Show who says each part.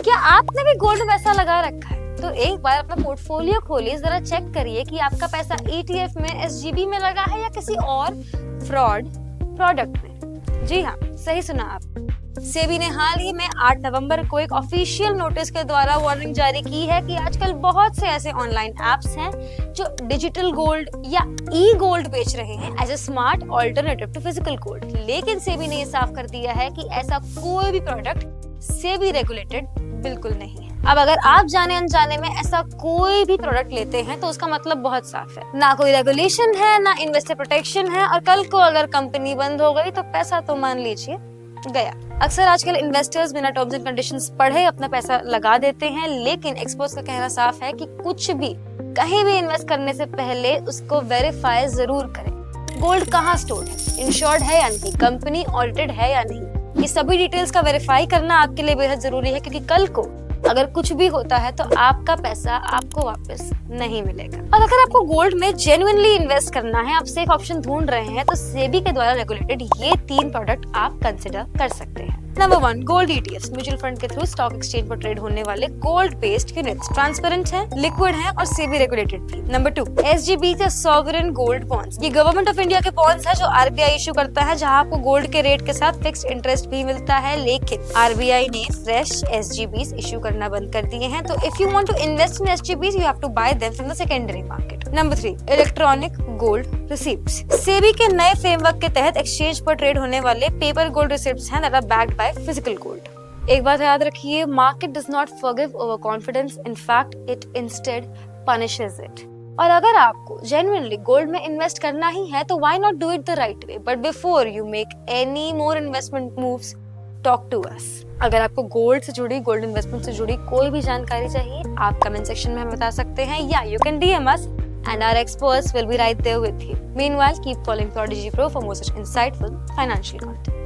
Speaker 1: क्या आपने भी गोल्ड में पैसा लगा रखा है? तो एक बार अपना पोर्टफोलियो खोलिए, जरा चेक करिए कि आपका पैसा ETF में, SGB में लगा है या किसी और फ्रॉड प्रोडक्ट में। जी हाँ, सही सुना आप। सेबी ने हाल ही में 8 नवंबर को एक ऑफिशियल नोटिस के द्वारा वार्निंग जारी की है कि आजकल बहुत से ऐसे ऑनलाइन एप्स हैं जो डिजिटल गोल्ड या ई गोल्ड बेच रहे हैं as a smart alternative to physical gold. लेकिन सेबी ने ये साफ कर दिया है कि ऐसा कोई भी प्रोडक्ट सेबी रेगुलेटेड बिल्कुल नहीं है। अब अगर आप जाने अनजाने में ऐसा कोई भी प्रोडक्ट लेते हैं तो उसका मतलब बहुत साफ है, ना कोई रेगुलेशन है, ना इन्वेस्टर प्रोटेक्शन है, और कल को अगर कंपनी बंद हो गई तो पैसा तो मान लीजिए गया। अक्सर आजकल इन्वेस्टर्स बिना टर्म्स एंड कंडीशंस पढ़े अपना पैसा लगा देते हैं, लेकिन एक्सपर्ट्स का कहना साफ है कि कुछ भी कहीं भी इन्वेस्ट करने से पहले उसको वेरीफाई जरूर करें। गोल्ड कहाँ स्टोर्ड है, इंश्योर्ड है या नहीं, कंपनी ऑडिटेड है या नहीं, ये सभी डिटेल्स का वेरीफाई करना आपके लिए बेहद जरूरी है, क्योंकि कल को अगर कुछ भी होता है तो आपका पैसा आपको वापस नहीं मिलेगा। और अगर आपको गोल्ड में जेन्युइनली इन्वेस्ट करना है, आप सेफ ऑप्शन ढूंढ रहे हैं, तो सेबी के द्वारा रेगुलेटेड ये 3 प्रोडक्ट आप कंसिडर कर सकते हैं। Number 1, gold ETFs, mutual fund के थ्रू स्टॉक एक्सचेंज पर ट्रेड होने वाले गोल्ड बेस्ड यूनिट्स, ट्रांसपेरेंट है, लिक्विड है और सेबी रेगुलेटेड भी। नंबर 2, SGB या सॉवरेन गोल्ड बॉन्ड्स, ये गवर्नमेंट ऑफ इंडिया के बॉन्ड्स है जो RBI इशू करता है, जहां आपको गोल्ड के रेट के साथ फिक्स्ड इंटरेस्ट भी मिलता है। लेकिन RBI ने फ्रेश SGBs इशू करना बंद कर दिए हैं, तो if you want to invest in SGBs you have to buy them from the secondary market. Number 3, electronic gold receipts, SEBI के नए फ्रेमवर्क के तहत एक्सचेंज पर ट्रेड होने वाले पेपर गोल्ड रिसिप्ट्स हैं that are backed by physical gold. एक बात याद रखिए, market does not forgive over confidence, in fact it instead punishes it. और अगर आपको जेन्युइनली गोल्ड में इन्वेस्ट करना ही है तो why not do it the right way, but before you make any more investment moves talk to us. अगर आपको गोल्ड से जुड़ी, गोल्ड इन्वेस्टमेंट से जुड़ी कोई भी जानकारी चाहिए, आप कमेंट सेक्शन में हमें बता सकते हैं, या you can DM us and our experts will be right there with you. Meanwhile, keep following Prodigy Pro for more such insightful financial content.